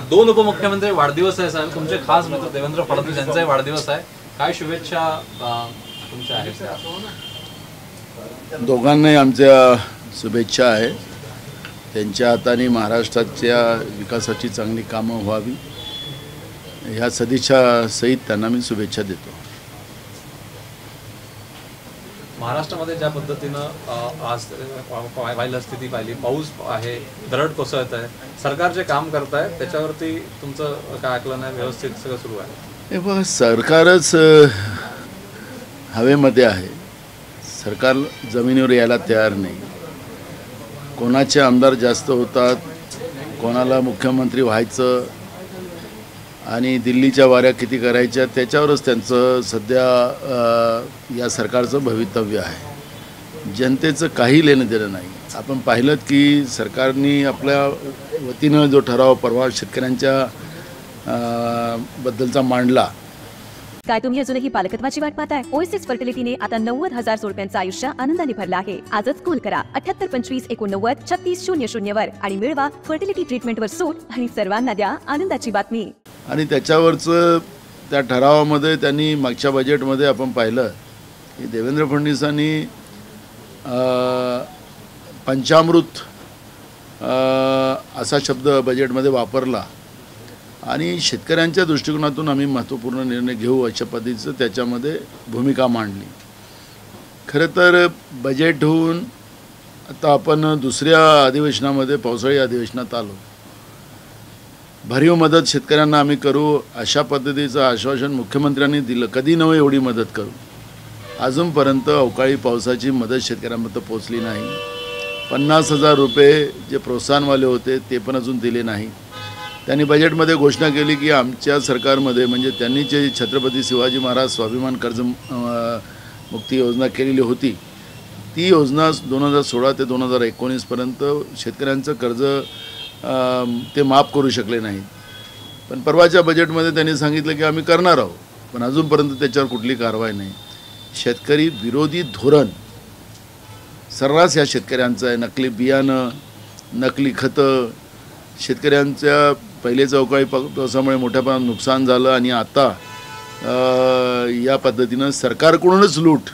दोन उपमुख्यमंत्री वाढदिवस आहे साहेब, तुमचे खास मित्र देवेंद्र फडणवीस यांचाही वाढदिवस आहे, काय शुभेच्छा तुमच्या आहेत? दोघांनाही आमच्या शुभेच्छा आहे. त्यांच्या हाताने महाराष्ट्राच्या विकासाची चांगली कामं व्हावी ह्या सदिच्छा सहित त्यांना मी शुभेच्छा देतो. महाराष्ट्रामध्ये ज्या पद्धतीनं आज व्हायला स्थिती पाहिली, पाऊस आहे, दरड कोसळत आहे, सरकार जे काम करत आहे त्याच्यावरती तुमचं काय आकलन आहे? व्यवस्थित सगळं सुरू आहे? हे बघा, सरकारच हवेमध्ये आहे. सरकार जमिनीवर यायला तयार नाही. कोणाचे आमदार जास्त होतात, कोणाला मुख्यमंत्री व्हायचं आणि दिल्लीच्या वाऱ्या किती करायच्या त्याच्यावरच त्यांचं सध्या या सरकारचं भवितव्य आहे. जनतेचं काही लेणं देणं नाही. आपण पाहिलं की सरकारने आपल्या वतीनं जो ठराव परवा शेतकऱ्यांच्या बद्दलचा मांडला. काय तुम्ही अजूनही पालकत्वाची वाट पाहताय? ओएसिस फर्टिलिटीने आता 90,000 जोडप्यांचं आयुष्य आनंदाने भरलं आहे. आजच कॉल करा 7825893600 वर आणि मिळवा फर्टिलिटी ट्रीटमेंटवर सूट आणि सर्वांना द्या आनंदाची बातमी. आणि त्याच्यावरचं त्या ठरावामध्ये त्यांनी मागच्या बजेटमध्ये आपण पाहिलं की देवेंद्र फडणवीसांनी पंचामृत असा शब्द बजेटमध्ये वापरला आणि शेतकऱ्यांच्या दृष्टिकोनातून आम्ही महत्त्वपूर्ण निर्णय घेऊ अशा पद्धतीचं त्याच्यामध्ये भूमिका मांडली. खरं तर बजेट होऊन आता आपण दुसऱ्या अधिवेशनामध्ये पावसाळी अधिवेशनात आलो. भरीव मदत शेतकऱ्यांना आम्ही करू अशा पद्धतीचं आश्वासन मुख्यमंत्र्यांनी दिलं. कधी नव्हे एवढी मदत करू. अजूनपर्यंत अवकाळी पावसाची मदत शेतकऱ्यांपर्यंत पोचली नाही. 50,000 रुपये जे प्रोत्साहनवाले होते ते पण अजून दिले नाही. त्यांनी बजेटमध्ये घोषणा केली की आमच्या सरकारमध्ये म्हणजे त्यांनी जे छत्रपती शिवाजी महाराज स्वाभिमान कर्ज मुक्ती योजना केलेली होती ती योजना 2016 ते 2019पर्यंत शेतकऱ्यांचं कर्ज ते माफ करू शकले नाहीत. पण परवाच्या बजेटमध्ये त्यांनी सांगितलं की आम्ही करणार आहोत, पण अजूनपर्यंत त्याच्यावर कुठली कारवाई नाही. शेतकरी विरोधी धोरण सर्रास या शेतकऱ्यांचं आहे. नकली बियाणं, नकली खतं, शेतकऱ्यांच्या पहिलेच अवकाळी पावसामुळे मोठ्या प्रमाणात नुकसान झालं आणि आता या पद्धतीनं सरकारकडूनच लूट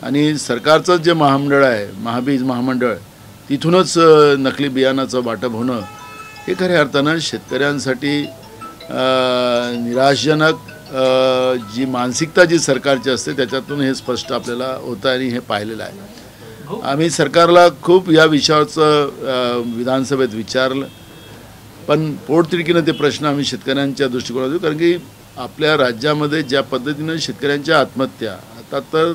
आणि सरकारचं जे महामंडळ आहे महाबीज महामंडळ तिथूनच नकली बियाणाचं वाटप होणं हे खऱ्या अर्थानं शेतकऱ्यांसाठी निराशाजनक जी मानसिकता जी सरकारची असते त्याच्यातून हे स्पष्ट आपल्याला होतं आणि हे पाहिलेलं आहे. आम्ही सरकारला खूप या विषयावरचं विधानसभेत विचारलं, पण पोटतिडकीनं ते प्रश्न आम्ही शेतकऱ्यांच्या दृष्टिकोनातून, कारण की आपल्या राज्यामध्ये ज्या पद्धतीनं शेतकऱ्यांच्या आत्महत्या आता तर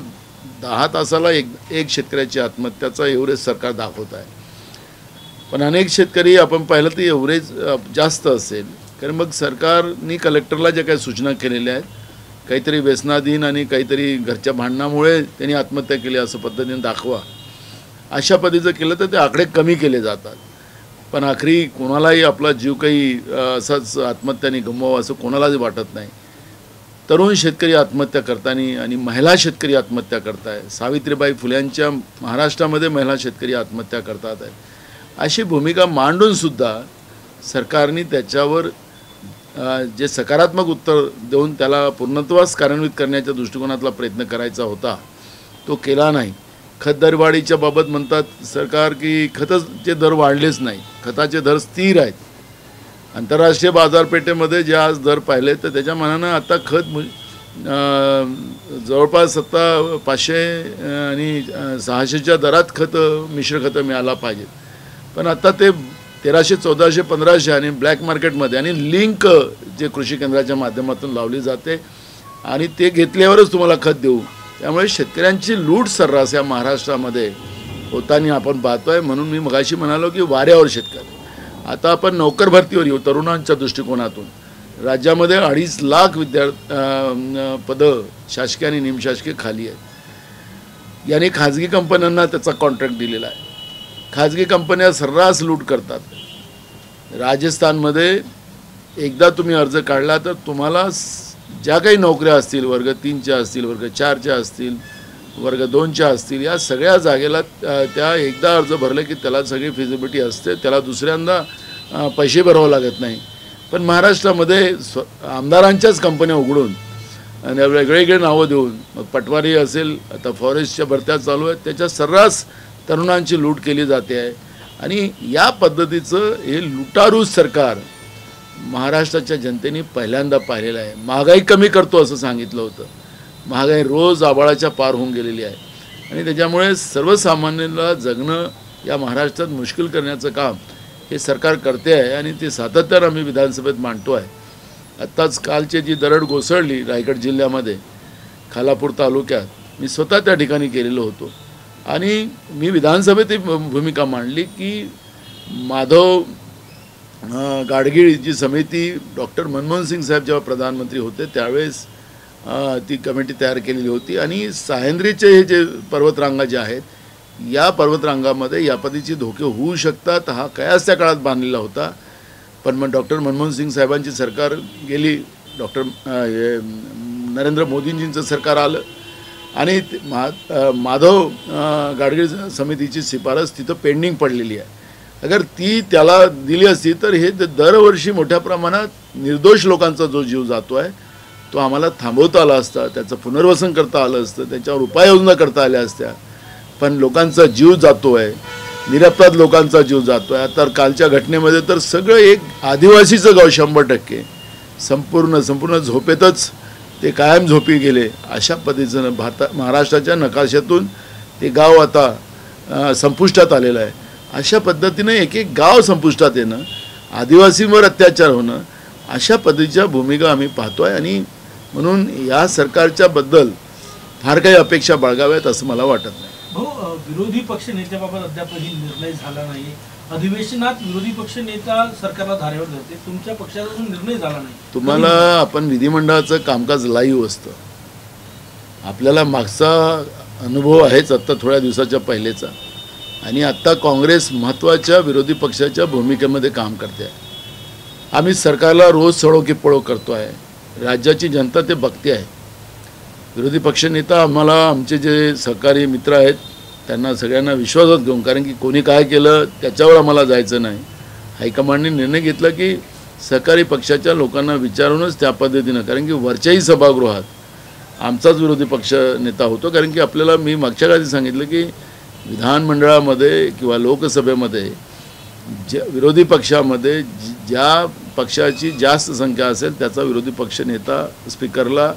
10 तासाला एक शेतकऱ्याची आत्महत्याचा एव्हरेज सरकार दाखवत आहे. पण अनेक शेतकरी आपण पाहिलं तर एव्हरेज जास्त असेल, कारण मग सरकारने कलेक्टरला ज्या काही सूचना केलेल्या आहेत काहीतरी व्यसनाधीन आणि काहीतरी घरच्या भांडणामुळे त्यांनी आत्महत्या केली असं पद्धतीने दाखवा, अशा पद्धतीचं केलं तर ते आकडे कमी केले जातात. पण आखरी कोणालाही आपला जीव काही असाच आत्महत्याने गमवावं असं कोणालाही वाटत नाही. तरुण शेतकरी आत्महत्या करताना आणि महिला शेतकरी आत्महत्या करत आहे. सावित्रीबाई फुल्यांच्या महाराष्ट्रामध्ये महिला शेतकरी आत्महत्या करतात आहे. अशी भूमिका मांडूनसुद्धा सरकारने त्याच्यावर जे सकारात्मक उत्तर देऊन त्याला पूर्णत्वास कार्यान्वित करण्याच्या दृष्टिकोनातला प्रयत्न करायचा होता तो केला नाही. खत दरवाढीच्या बाबत म्हणतात सरकार की खताचे दर वाढलेच नाही, खताचे दर स्थिर आहेत. आंतरराष्ट्रीय बाजारपेठेमध्ये जे आज दर पाहिले तर त्याच्या मानानं आता खत जवळपास आता 500 आणि 600च्या दरात मिश्र खतं मिळायला पाहिजेत. पण आता ते 1300, 1400, 1500 आणि ब्लॅक मार्केटमध्ये आणि लिंक जे कृषी केंद्राच्या माध्यमातून लावली जाते आणि ते घेतल्यावरच तुम्हाला खत देऊ. त्यामुळे शेतकऱ्यांची लूट सर्रास या महाराष्ट्रामध्ये होताना आपण पाहतो आहे. म्हणून मी मगाशी म्हणालो की वाऱ्यावर शेतकरी. आता आपण नोकर भरतीवर येऊ. तरुणांच्या दृष्टिकोनातून राज्यामध्ये 2.5 लाख पदं शासकीय आणि निमशासकीय खाली आहेत. याने खाजगी कंपन्यांना त्याचा कॉन्ट्रॅक्ट दिलेला आहे. खाजगी कंपन्या सर्रास लूट करतात. राजस्थानमध्ये एकदा तुम्ही अर्ज काढला तर तुम्हाला ज्या काही नोकऱ्या असतील, वर्ग 3च्या असतील, वर्ग 4च्या असतील, वर्ग 2च्या असतील, या सगळ्या जागेला त्या एकदा अर्ज भरले की त्याला सगळी फिजिबिलिटी असते. त्याला दुसऱ्यांदा पैसे भरावं लागत नाही. पण महाराष्ट्रामध्ये आमदारांच्याच कंपन्या उघडून आणि वेगवेगळे नावं देऊन, मग पटवारी असेल, आता फॉरेस्टच्या भरत्या चालू आहेत, त्याच्या सर्रास तरुणांची लूट केली जाते आहे. आणि या पद्धतीचं हे लुटारू सरकार महाराष्ट्राच्या जनतेने पहिल्यांदा पाहिलेलं आहे. महागाई कमी करतो असं सांगितलं होतं, महागाई रोज आभाळाच्या पार होऊन गेलेली आहे आणि त्याच्यामुळे सर्वसामान्यांना जगणं या महाराष्ट्रात मुश्किल करण्याचं काम हे सरकार करते आहे आणि ते सातत्यानं आम्ही विधानसभेत मांडतो आहे. आत्ताच कालची जी दरड कोसळली रायगड जिल्ह्यामध्ये खालापूर तालुक्यात, मी स्वतः त्या ठिकाणी गेलेलो होतो आणि मी विधानसभेत ही भूमिका मांडली की माधव गाडगीळ जी समिती डॉक्टर मनमोहन सिंग साहेब जेव्हा प्रधानमंत्री होते त्यावेळेस ती कमिटी तयार केलेली होती आणि सह्याद्रीचे हे जे पर्वतरांगा जे आहेत, या पर्वतरांगामध्ये यापतीची धोके होऊ शकतात हा कयास त्या काळात बांधलेला होता. पण मग डॉक्टर मनमोहन सिंग साहेबांची सरकार गेली, डॉक्टर नरेंद्र मोदींजींचं सरकार आलं आणि माधव गाडगीळ समितीची शिफारस तिथं पेंडिंग पडलेली आहे. अगर ती त्याला दिली असती तर हे दरवर्षी मोठ्या प्रमाणात निर्दोष लोकांचा जो जीव जातो आहे तो आम्हाला थांबवता आला असता, त्याचं पुनर्वसन करता आलं असतं, त्याच्यावर उपाययोजना करता आल्या असत्या. पण लोकांचा जीव जातो आहे, निरपराध लोकांचा जीव जातो आहे. तर कालच्या घटनेमध्ये तर सगळं एक आदिवासीचं गाव 100% संपूर्ण झोपेतच ते कायम झोपी गेले. अशा पद्धतीनं महाराष्ट्राच्या नकाशातून ते गाव आता संपुष्टात आलेलं आहे. अशा पद्धतीनं एक एक गाव संपुष्टात येणं, आदिवासींवर अत्याचार होणं, अशा पद्धतीच्या भूमिका आम्ही पाहतो आहे आणि म्हणून या सरकारच्या बद्दल फार काही अपेक्षा बाळगाव्यात असं मला वाटत नाही. भाऊ, विरोधी पक्ष नेत्याबाबत अद्यापही निर्णय झाला नाही. अधिवेशनात विरोधी पक्ष नेता सरकारला धारेवर धरते, तुमच्या पक्षाचा अजून निर्णय झाला नाही. तुम्हाला आपण विधिमंडळाचं कामकाज लाईव्ह असतं, आपल्याला मागचा अनुभव आहेच आत्ता थोड्या दिवसाच्या पहिलेचा आणि आत्ता काँग्रेस महत्त्वाच्या विरोधी पक्षाच्या भूमिकेमध्ये काम करते आहे. आम्ही सरकारला रोज सळो की पळो करतो आहे, राज्याची जनता ते बघते आहे. विरोधी पक्षनेता आम्हाला आमचे जे सहकारी मित्र आहेत त्यांना सगळ्यांना विश्वासात घेऊन, कारण की कोणी काय केलं त्याच्यावर आम्हाला जायचं नाही, हायकमांडने निर्णय घेतला की सहकारी पक्षाच्या लोकांना विचारूनच त्या पद्धतीनं, कारण की वरच्याही सभागृहात आमचाच विरोधी पक्ष नेता होतो. कारण की आपल्याला मी मागच्या काळी सांगितलं की विधानमंडळामध्ये किंवा लोकसभेमध्ये विरोधी पक्षामध्ये ज्या पक्षाची जास्त संख्या असेल त्याचा विरोधी पक्ष नेता स्पीकरला,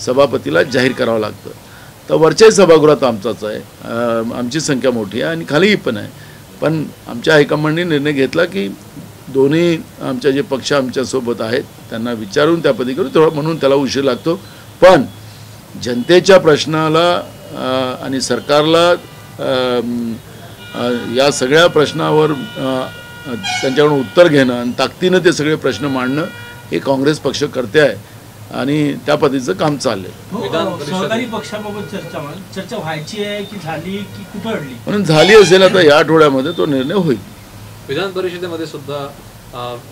सभापतीला जाहीर करावं लागतं. तर वरच्याही सभागृहात आमचाच आहे, आमची संख्या मोठी आहे आणि खालीही पण आहे. पण आमच्या हायकमांडने निर्णय घेतला की दोन्ही आमच्या जे पक्ष आमच्यासोबत आहेत त्यांना विचारून त्या पदी करू, तेवढं म्हणून त्याला उशीर लागतो. पण जनतेच्या प्रश्नाला आणि सरकारला या सगळ्या प्रश्नावर त्यांच्याकडून उत्तर घेणं आणि ताकदीनं ते सगळे प्रश्न मांडणं हे काँग्रेस पक्ष करते आहे आणि त्या पद्धतीचं काम चाललंय. सहकारी पक्षाबाबत चर्चा व्हायची आहे की झाली की कुठं अडली? म्हणून झाली असेल आता या आठवड्यामध्ये तो निर्णय होईल. विधान परिषदेमध्ये सुद्धा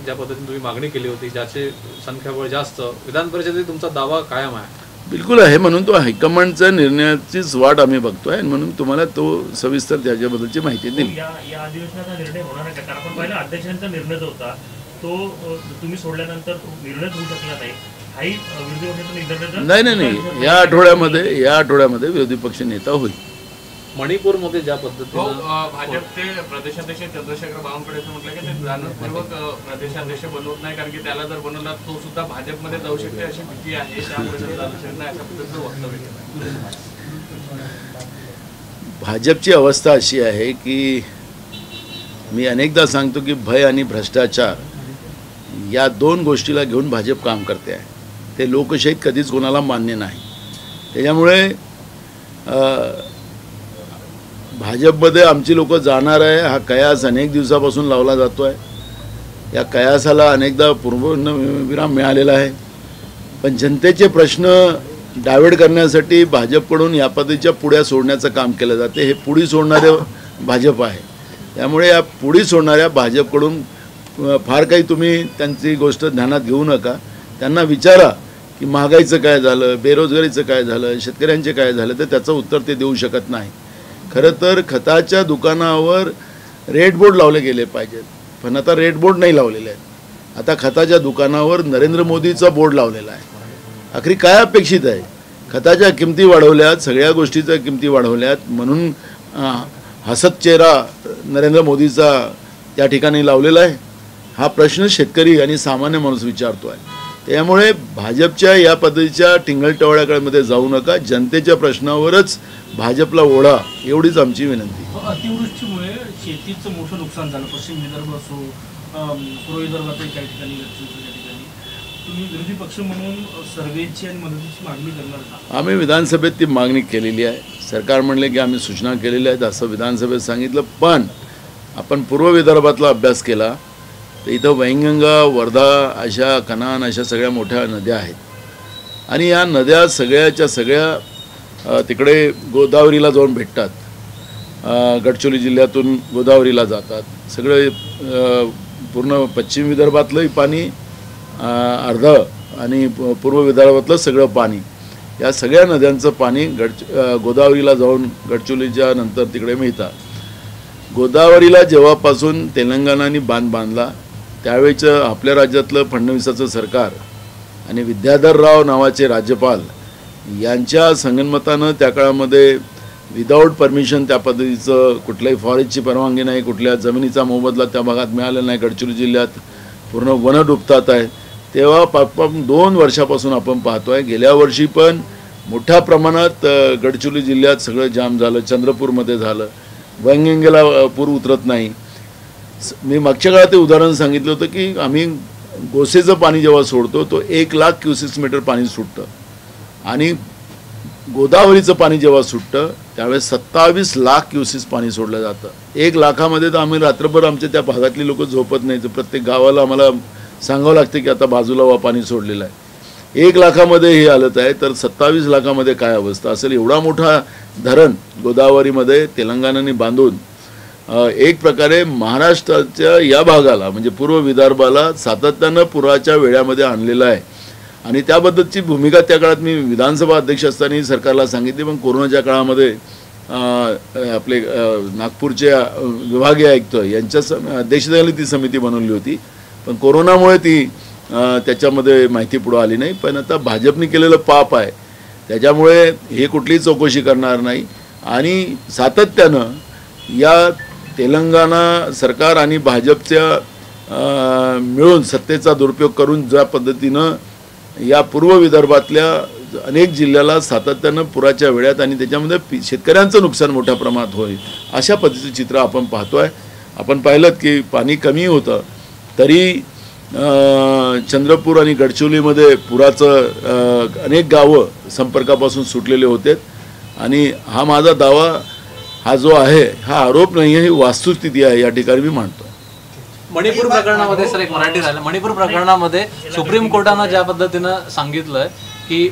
ज्या पद्धतीने तुम्ही मागणी केली होती, ज्याचे संख्याबळ जास्त, विधान परिषदेत तुमचा दावा कायम आहे? बिलकुल आहे, म्हणून तो हायकमांडच्या निर्णयाचीच वाट आम्ही बघतोय आणि म्हणून तुम्हाला तो सविस्तर त्याच्याबद्दलची माहिती दिली. या अधिवेशनाचा निर्णय होणार आहे, कारण आपण पहिला अध्यक्षांचा निर्णय जो होता तो तुम्ही सोडल्यानंतर निर्णय होऊ शकला नाही. नाही, या आठवड्यामध्ये विरोधी पक्ष नेता होईल. मणिपूरमध्ये ज्या पद्धतीनं भाजपचे प्रदेशाध्यक्ष चंद्रशेखर बावनकुळे म्हटलं की ते जाणीवपूर्वक प्रदेशाध्यक्ष बनवत नाही, कारण की त्याला जर बनवला तो सुद्धा भाजपमध्ये जाऊ शकते अशी भीती आहे, त्यामुळे अशा पद्धतीचं वक्तव्य केलं. भाजपची अवस्था अशी आहे की मी अनेकदा सांगतो की भय आणि भ्रष्टाचार या दोन गोष्टीला घेऊन भाजप काम करते आहे. ते लोकशाहीत कधीच कोणाला मान्य नाही. त्याच्यामुळे भाजपमध्ये आमची लोक जाणार आहे हा कयास अनेक दिवसापासून लावला जातो आहे. या कयासाला अनेकदा पूर्वविराम मिळालेला आहे. पण जनतेचे प्रश्न डायव्हर्ट करण्यासाठी भाजपकडून या पद्धतीच्या पुड्या सोडण्याचं काम केलं जाते. हे पुडी सोडणारे भाजप आहे. त्यामुळे या पुडी सोडणाऱ्या भाजपकडून फार काही तुम्ही त्यांची गोष्ट ध्यानात घेऊ नका. त्यांना विचारा की महागाईचं काय झालं, बेरोजगारीचं काय झालं, शेतकऱ्यांचे काय झालं, तर त्याचं उत्तर ते देऊ शकत नाही. खरं तर खताच्या दुकानावर रेड बोर्ड लावले गेले पाहिजेत, पण आता रेड बोर्ड नाही लावलेले आहेत. आता खताच्या दुकानावर नरेंद्र मोदीचा बोर्ड लावलेला आहे. आखरी काय अपेक्षित आहे? खताच्या किमती वाढवल्यात, सगळ्या गोष्टीच्या किमती वाढवल्यात म्हणून हसत चेहरा नरेंद्र मोदीचा त्या ठिकाणी लावलेला आहे. हा प्रश्न शेतकरी आणि सामान्य माणूस विचारतो आहे. त्यामुळे भाजपच्या या पद्धतीच्या टिंगलटवाळ्याकडे जाऊ नका. जनतेच्या प्रश्नावरच भाजपला ओढा, एवढीच आमची विनंती. अतिवृष्टीमुळे शेतीचं मोठं नुकसान झालं. पश्चिम विदर्भ असो, पूर्व विदर्भातही काही ठिकाणी, गडचिरोलीच्या ठिकाणी. तुम्ही विरोधी पक्ष म्हणून सर्वेची आणि मदतीची मागणी करणार का? आम्ही विधानसभेत ती मागणी केलेली आहे. सरकार म्हणले की आम्ही सूचना केलेल्या आहेत असं विधानसभेत सांगितलं. पण आपण पूर्व विदर्भातला अभ्यास केला तर इथं वैनगंगा, वर्धा, अशा कनान, अशा सगळ्या मोठ्या नद्या आहेत. आणि या नद्या सगळ्याच्या सगळ्या तिकडे गोदावरीला जाऊन भेटतात. गडचिरोली जिल्ह्यातून गोदावरीला जातात. सगळे पूर्ण पश्चिम विदर्भातलंही पाणी अर्धं आणि पूर्व विदर्भातलं सगळं पाणी, या सगळ्या नद्यांचं पाणी गोदावरीला जाऊन गडचिरोलीच्या नंतर तिकडे मिळतात. गोदावरीला जेव्हापासून तेलंगणाने बांध बांधला त्यावेळेचं आपल्या राज्यातलं फडणवीसाचं सरकार आणि विद्याधर राव नावाचे राज्यपाल यांच्या संगनमतानं त्या काळामध्ये विदाऊट परमिशन त्या पद्धतीचं कुठल्याही फॉरेस्टची परवानगी नाही, कुठल्या जमिनीचा मोबदला त्या भागात मिळालेला नाही. गडचिरोली जिल्ह्यात पूर्ण वनं डुबतात आहे. तेव्हा 2 वर्षापासून आपण पाहतो आहे. गेल्या वर्षी पण मोठ्या प्रमाणात गडचिरोली जिल्ह्यात सगळं जाम झालं. चंद्रपूरमध्ये झालं. वैनगंगेला पूर उतरत नाही. मी मागच्या काळात ते उदाहरण सांगितलं होतं की आम्ही गोसेचं पाणी जेव्हा सोडतो तो 1,00,000 क्युसेक्स मीटर पाणी सुटतं आणि गोदावरीचं पाणी जेव्हा सुटतं त्यावेळेस 27 लाख क्युसेक्स पाणी सोडलं जातं. 1 लाखामध्ये तर आम्ही रात्रभर आमच्या त्या भागातली लोक झोपत नाही. तर प्रत्येक गावाला आम्हाला सांगावं लागतं की आता बाजूला वा पाणी सोडलेलं आहे. 1 लाखामध्ये ही हालत आहे तर 27 लाखामध्ये काय अवस्था असेल. एवढा मोठा धरण गोदावरीमध्ये तेलंगणाने बांधून एक प्रकारे महाराष्ट्राच्या या भागाला म्हणजे पूर्व विदर्भाला सातत्यानं पुराच्या वेळामध्ये आणलेलं आहे. आणि त्याबद्दलची भूमिका त्या काळात मी विधानसभा अध्यक्ष असताना सरकारला सांगितली. पण कोरोनाच्या काळामध्ये आपले नागपूरचे विभागीय आयुक्त यांच्या अध्यक्षतेखाली ती समिती बनवली होती. पण कोरोनामुळे ती त्याच्यामध्ये माहिती पुढं आली नाही. पण आता भाजपने केलेलं पाप आहे त्याच्यामुळे हे कुठलीही चौकशी करणार नाही. आणि सातत्यानं या तेलंगणा सरकार आणि भाजपच्या मिळून सत्तेचा दुरुपयोग करून ज्या पद्धतीनं या पूर्व विदर्भातल्या अनेक जिल्ह्याला सातत्यानं पुराच्या वेळात आणि त्याच्यामध्ये शेतकऱ्यांचं नुकसान मोठ्या प्रमाणात होईल अशा पद्धतीचं चित्र आपण पाहतो आहे. आपण पाहिलं की पाणी कमी होतं तरी चंद्रपूर आणि गडचिरोलीमध्ये पुराचं अनेक गावं संपर्कापासून सुटलेले होते. आणि हा माझा दावा हा जो आहे हा आरोप नाही आहे, ही वस्तुस्थिती आहे या ठिकाणी मी मांडतो. मणिपूर प्रकरणामध्ये सर एक मराठी राहिलं. मणिपूर प्रकरणामध्ये सुप्रीम कोर्टानं ज्या पद्धतीनं सांगितलंय की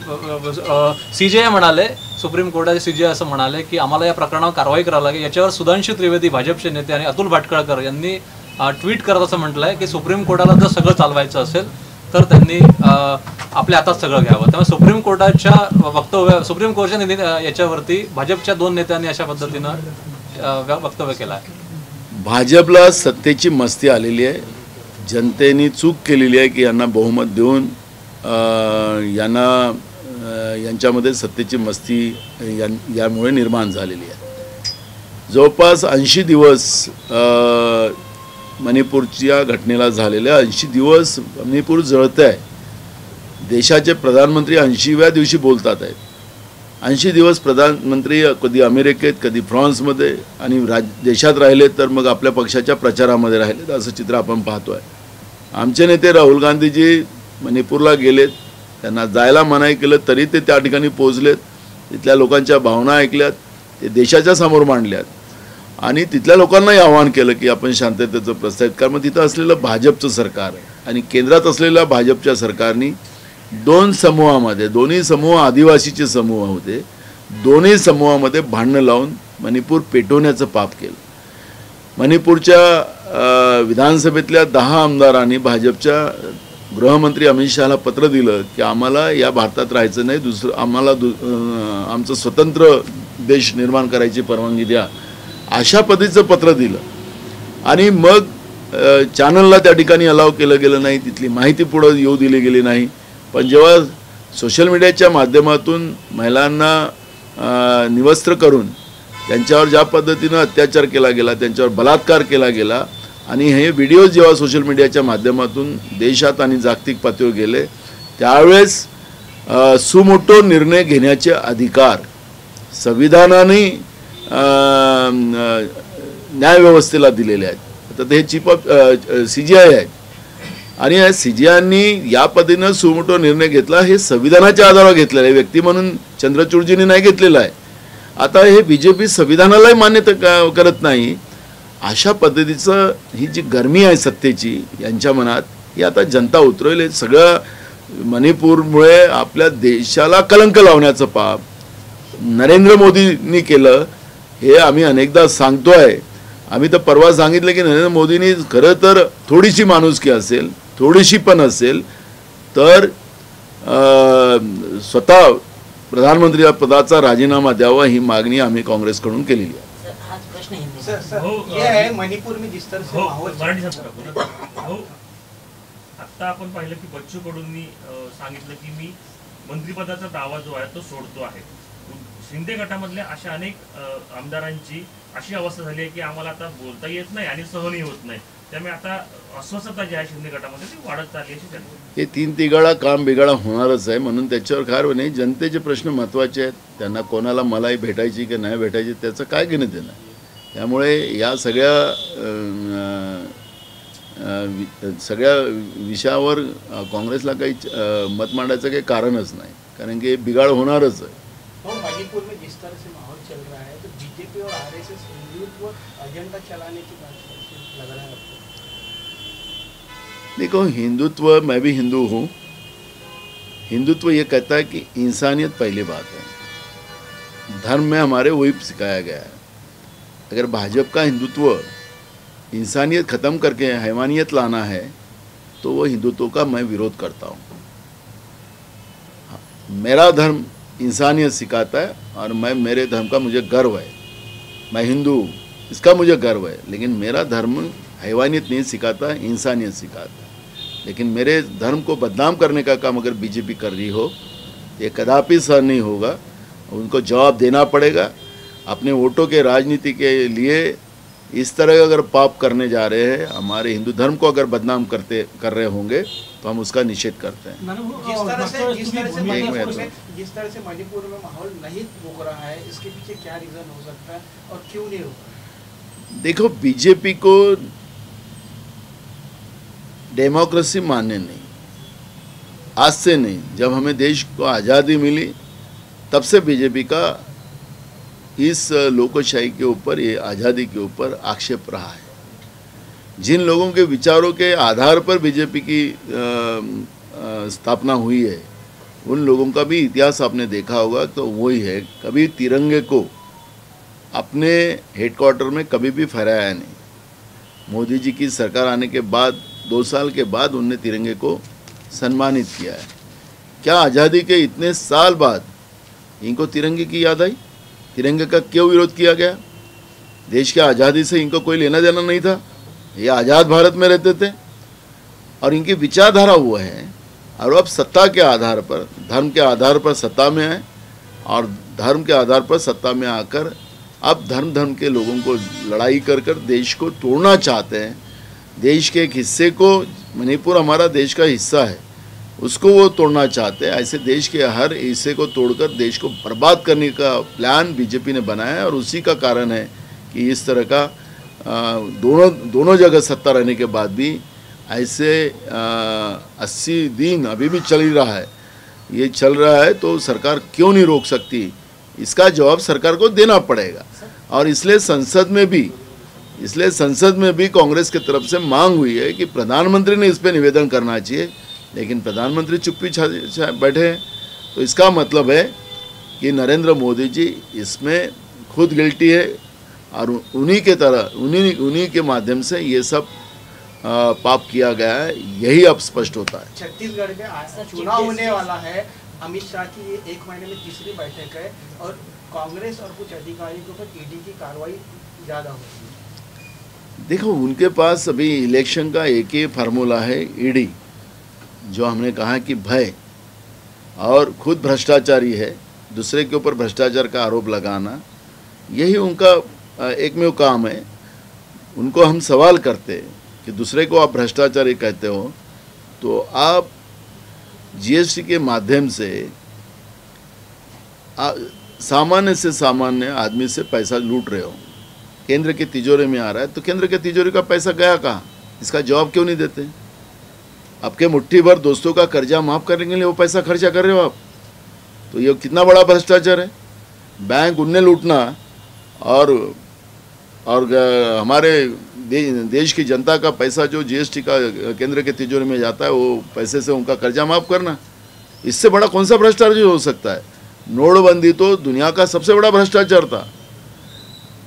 सीजेआय म्हणाले, सुप्रीम कोर्टाचे सीजेआय असं म्हणाले की आम्हाला या प्रकरणावर कारवाई करावी लागेल. याच्यावर सुधांशु त्रिवेदी भाजपचे नेते आणि अतुल भाटकळकर यांनी ट्विट करत असं म्हटलंय की सुप्रीम कोर्टाला जर सगळं चालवायचं असेल तर त्यांनी आपल्या हातात सगळं घ्यावं. त्यामुळे सुप्रीम कोर्टाच्या याच्यावरती भाजपच्या 2 नेत्यांनी अशा पद्धतीनं वक्तव्य केलं आहे. भाजपला सत्तेची मस्ती आलेली आहे. जनतेने चूक केलेली आहे की यांना बहुमत देऊन यांच्यामध्ये सत्तेची मस्ती यामुळे निर्माण झालेली आहे. जवळपास 80 दिवस मणिपूरच्या घटनेला झालेल्या 80 दिवस मणिपूर जळतं आहे. देशाचे प्रधानमंत्री 80व्या दिवशी बोलतात आहेत. 80 दिवस प्रधानमंत्री कधी अमेरिकेत कधी फ्रान्समध्ये आणि देशात राहिले तर मग आपल्या पक्षाच्या प्रचारामध्ये राहिलेत असं चित्र आपण पाहतो आहे. आमचे नेते राहुल गांधीजी मणिपूरला गेलेत. त्यांना जायला मनाई केलं तरी ते त्या ठिकाणी पोहोचलेत. तिथल्या लोकांच्या भावना ऐकल्यात, ते देशाच्या समोर मांडल्यात आणि तिथल्या लोकांनाही आवाहन केलं की आपण शांततेचं प्रस्तावित करा. मग तिथं असलेलं भाजपचं सरकार आणि केंद्रात असलेल्या भाजपच्या सरकारने 2 समूहामध्ये, दोन्ही समूह आदिवासीचे समूह होते, दोन्ही समूहामध्ये भांडणं लावून मणिपूर पेटवण्याचं पाप केलं. मणिपूरच्या विधानसभेतल्या 10 आमदारांनी भाजपच्या गृहमंत्री अमित शहाला पत्र दिलं की आम्हाला या भारतात राहायचं नाही, आम्हाला आमचं स्वतंत्र देश निर्माण करायची परवानगी द्या, अशा पद्धतीचं पत्र दिलं. आणि मग चॅनलला त्या ठिकाणी अलाव केलं गेलं नाही, तिथली माहिती पुढं येऊ दिली गेली नाही. पण जेव्हा सोशल मीडियाच्या माध्यमातून महिलांना निवस्त्र करून त्यांच्यावर ज्या पद्धतीनं अत्याचार केला गेला, त्यांच्यावर बलात्कार केला गेला आणि हे व्हिडिओज जेव्हा सोशल मीडियाच्या माध्यमातून देशात आणि जागतिक पातळीवर गेले, त्यावेळेस सुमोटो निर्णय घेण्याचे अधिकार संविधानाने न्यायव्यवस्थेला दिलेले आहेत. आता ते चीफ ऑफ CGI आहेत आणि या CGIनी या पद्धतीनं सुमोटो निर्णय घेतला, हे संविधानाच्या आधारावर घेतलेलं आहे, व्यक्ती म्हणून चंद्रचूडजींनी नाही घेतलेलं आहे. आता हे BJP संविधानालाही मान्यता करत नाही. अशा पद्धतीचं ही जी गरमी आहे सत्तेची यांच्या मनात, ही आता जनता उतरवली. सगळं मणिपूरमुळे आपल्या देशाला कलंक लावण्याचं पाप नरेंद्र मोदींनी केलं, हे आम्ही अनेकदा सांगतो आहे. आम्ही तर परवा सांगितलं की नरेंद्र मोदींनी खरं तर थोडीशी माणुसकी असेल, थोडीशी पण असेल तर स्वतः प्रधानमंत्री पदाचा राजीनामा द्यावा, ही मागणी आम्ही काँग्रेसकडून केलेली आहे. ये है मणिपुर में जिस तरह से माहौल आता आपण पाहिलं की बच्चू कडूंनी सांगितलं की मी मंत्रिपदाचा दावा जो आहे तो सोडतो आहे. शिंदे गटामधल्या अशा अनेक आमदारांची अशी अवस्था झाली आहे की आम्हाला आता बोलता येत नाही आणि सहनही होत नाही. त्यामुळे आता अस्वस्थता जी आहे शिंदे गटामध्ये ती वाढत चालली अशी चालली. हे 3 तिघाडा काम बिघाडा होणारच आहे, म्हणून त्याच्यावर काय नाही. जनतेचे प्रश्न महत्त्वाचे आहेत. त्यांना कोणाला मलाही भेटायची की नाही भेटायची त्याचं काय घेणं देणं. त्यामुळे या सगळ्या विषयावर काँग्रेसला काही मत मांडायचं काही कारणच नाही, कारण की बिघाड होणारच आहे. मणिपुर में जिस तरह से माहौल चल रहा है तो BJP और RSS हिंदुत्व एजेंडा चलाने की बात लग रहा है आपको? देखो, हिंदुत्व, मैं भी हिंदू हूँ. हिंदुत्व ये कहता है कि इंसानियत पहली बात है. धर्म में हमारे वही सिखाया गया है. अगर भाजपा का हिंदुत्व इंसानियत ख़त्म करके हैवानियत लाना है तो वो हिंदुत्व का मैं विरोध करता हूँ. मेरा धर्म इंसानियत सिखाता है और मेरे धर्म का मुझे गर्व है. मैं हिंदू हूँ, इसका मुझे गर्व है. लेकिन मेरा धर्म हैवानियत नहीं सिखाता है, इंसानियत सिखाता है. लेकिन मेरे धर्म को बदनाम करने का काम अगर BJP कर रही हो, ये कदापि सहन नहीं होगा. उनको जवाब देना पड़ेगा. अपने वोटों के राजनीति के लिए इस तरह अगर पाप करने जा रहे हैं, हमारे हिंदू धर्म को अगर बदनाम कर रहे होंगे तो हम उसका निषेध करते हैं. जिस तरह से मणिपुर में माहौल नहीं रुक रहा है, इसके पीछे क्या रीजन हो सकता है और क्यों नहीं रुक रहा? देखो, BJP को डेमोक्रेसी मानने नहीं, आज से नहीं, जब हमें देश को आज़ादी मिली तब से BJP का इस लोकशाही के ऊपर, ये आज़ादी के ऊपर आक्षेप रहा है. जिन लोगों के विचारों के आधार पर BJP की स्थापना हुई है, उन लोगों का भी इतिहास आपने देखा होगा तो वही है. कभी तिरंगे को अपने हेडक्वार्टर में कभी भी फहराया नहीं. मोदी जी की सरकार आने के बाद 2 साल के बाद उनने तिरंगे को सम्मानित किया है. क्या आज़ादी के इतने साल बाद इनको तिरंगे की याद आई? तिरंगे का क्यों विरोध किया गया? देश की आज़ादी से इनको कोई लेना देना नहीं था. ये आज़ाद भारत में रहते थे और इनकी विचारधारा वो है. और अब सत्ता के आधार पर, धर्म के आधार पर सत्ता में आए और धर्म के आधार पर सत्ता में आकर अब धर्म के लोगों को लड़ाई कर देश को तोड़ना चाहते हैं. देश के एक हिस्से को, मणिपुर हमारा देश का हिस्सा है, उसको वो तोड़ना चाहते हैं. ऐसे देश के हर हिस्से को तोड़कर देश को बर्बाद करने का प्लान BJP ने बनाया है. और उसी का कारण है कि इस तरह का दोनों जगह सत्ता रहने के बाद भी ऐसे 80 दिन अभी भी चल ही रहा है. ये चल रहा है तो सरकार क्यों नहीं रोक सकती? इसका जवाब सरकार को देना पड़ेगा. और इसलिए संसद में भी कांग्रेस की तरफ से मांग हुई है कि प्रधानमंत्री ने इस पर निवेदन करना चाहिए. लेकिन प्रधानमंत्री चुप्पी बैठे हैं. तो इसका मतलब है कि नरेंद्र मोदी जी इसमें खुद गिल्टी है और उन्हीं के माध्यम से ये सब पाप किया गया है. यही अब स्पष्ट होता है. छत्तीसगढ़ में चुनाव होने वाला है. अमित शाह की ये 1 महीने में तीसरी बैठक है और कांग्रेस और कुछ अधिकारियों के ऊपर ED की कार्रवाई ज़्यादा होगी. देखो, उनके पास अभी इलेक्शन का एक ही फार्मूला है, ईडी, जो हमने कहा कि भय, और खुद भ्रष्टाचारी है, दूसरे के ऊपर भ्रष्टाचार का आरोप लगाना, यही उनका एकमेव काम है। उनको हम सवाल करते हैं कि दूसरे को आप भ्रष्टाचारी कहते हो, तो आप जीएसटी के माध्यम से सामान्य से सामान्य आदमी से पैसा लूट रहे हो, केंद्र की तिजोरी में आ रहा है, तो केंद्र के तिजोरी का पैसा गया कहाँ? इसका जवाब क्यों नहीं देते? आपके मुट्ठी भर दोस्तों का कर्जा माफ़ करने के लिए वो पैसा खर्चा कर रहे हो आप, तो ये कितना बड़ा भ्रष्टाचार है। बैंक उन्हें लूटना और हमारे देश की जनता का पैसा जो जीएसटी का केंद्र के तिजोरी में जाता है, वो पैसे से उनका कर्जा माफ़ करना, इससे बड़ा कौन सा भ्रष्टाचार हो सकता है? नोटबंदी तो दुनिया का सबसे बड़ा भ्रष्टाचार था।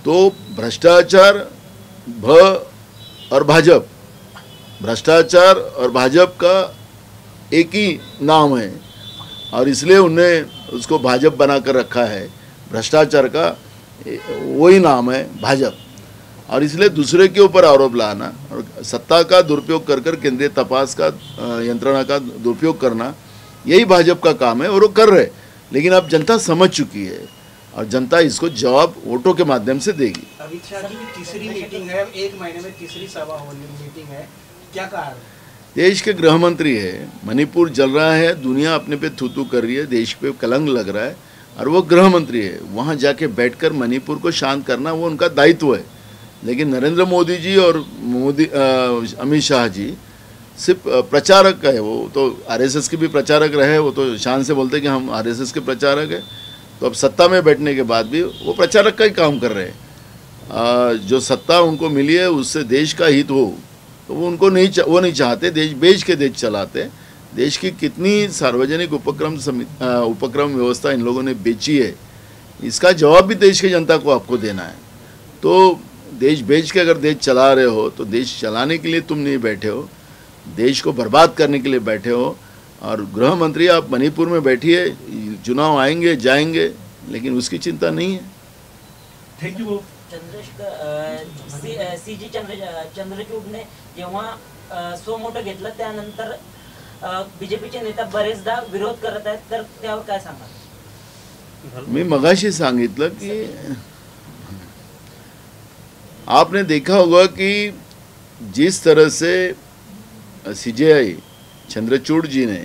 तो भ्रष्टाचार और भाजपा, भ्रष्टाचार और भाजपा का एक ही नाम है, और इसलिए उन्हें उसको भाजपा बनाकर रखा है। भ्रष्टाचार का वही नाम है भाजपा, और इसलिए दूसरे के ऊपर आरोप लाना और सत्ता का दुरुपयोग कर कर केंद्रीय तपास का यंत्रणा का दुरुपयोग करना, यही भाजपा का काम है, और वो कर रहे। लेकिन अब जनता समझ चुकी है और जनता इसको जवाब वोटों के माध्यम से देगी। अमित शाह की तीसरी मीटिंग है, एक महीने में तीसरी सभा होने मीटिंग है, क्या कहा? देश के गृह मंत्री है, मणिपुर जल रहा है, दुनिया अपने पे थू कर रही है, देश पे कलंक लग रहा है, और वो गृह मंत्री है, वहाँ जाके बैठकर मणिपुर को शांत करना वो उनका दायित्व है। लेकिन नरेंद्र मोदी जी और अमित शाह जी सिर्फ प्रचारक है, वो तो आरएसएस के भी प्रचारक रहे, वो तो शान से बोलते कि हम आरएसएस के प्रचारक हैं। तो अब सत्ता में बैठने के बाद भी वो प्रचारक का ही काम कर रहे हैं। जो सत्ता उनको मिली है उससे देश का हित हो, तो वो उनको नहीं चाहते। देश बेच के देश चलाते। देश की कितनी सार्वजनिक उपक्रम व्यवस्था इन लोगों ने बेची है, इसका जवाब भी देश की जनता को आपको देना है। तो देश बेच के अगर देश चला रहे हो, तो देश चलाने के लिए तुम नहीं बैठे हो, देश को बर्बाद करने के लिए बैठे हो। और गृह मंत्री आप मणिपुर में बैठिए, चुनाव आएंगे जाएंगे, लेकिन उसकी चिंता नहीं है। Thank you. सीजी चंद्रचूडने जेव्हा सो मोठं घेतलं त्यानंतर बीजेपीचे नेता बरेचदा विरोध करत आहेत, तर त्यावर काय सांगा? मी मगाशी सांगितलं की आपने देखा होगा कि जिस तरह से सीजेआई चंद्रचूड़ जी ने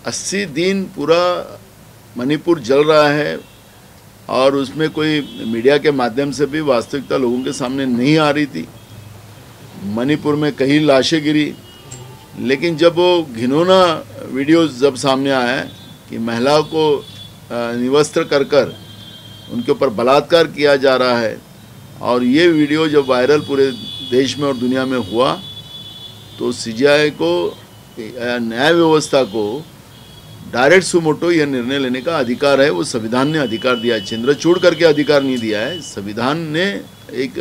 80 दिन पूरा मणिपुर जल रहा है, और उसमें कोई मीडिया के माध्यम से भी वास्तविकता लोगों के सामने नहीं आ रही थी। मणिपुर में कई लाशें गिरी, लेकिन जब वो घिनौना वीडियो जब सामने आया कि महिलाओं को निवस्त्र कर कर उनके ऊपर बलात्कार किया जा रहा है, और ये वीडियो जब वायरल पूरे देश में और दुनिया में हुआ, तो सीजेआई को, न्याय व्यवस्था को डायरेक्ट सुमोटो यह निर्णय लेने का अधिकार है। वो संविधान ने अधिकार दिया है, चंद्रचूड़ करके अधिकार नहीं दिया है, संविधान ने एक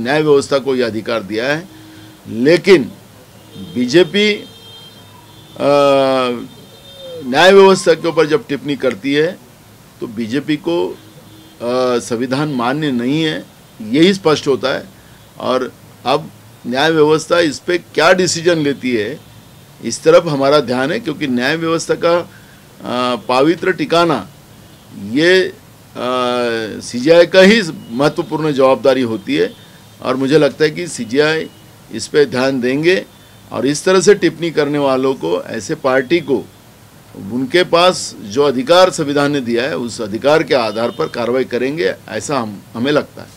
न्याय व्यवस्था को यह अधिकार दिया है। लेकिन बीजेपी न्याय व्यवस्था के ऊपर जब टिप्पणी करती है, तो बीजेपी को संविधान मान्य नहीं है, यही स्पष्ट होता है। और अब न्याय व्यवस्था इस पे क्या डिसीजन लेती है, इस तरफ हमारा ध्यान है, क्योंकि न्याय व्यवस्था का पवित्र ठिकाना ये सीजेआई का ही महत्वपूर्ण जवाबदारी होती है। और मुझे लगता है कि सीजेआई इस पे ध्यान देंगे, और इस तरह से टिप्पणी करने वालों को, ऐसे पार्टी को, उनके पास जो अधिकार संविधान ने दिया है उस अधिकार के आधार पर कार्रवाई करेंगे, ऐसा हमें लगता है।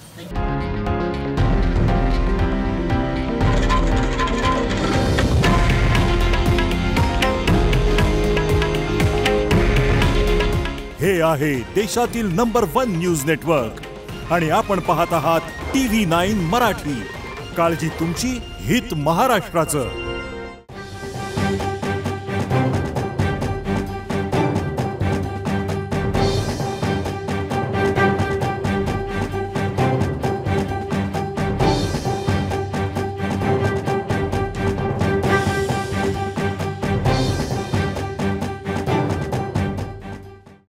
हे आहे देशातील नंबर 1 न्यूज नेटवर्क आणि आपण पाहत आहात TV9 मराठी। काळजी तुमची, हित महाराष्ट्राचं।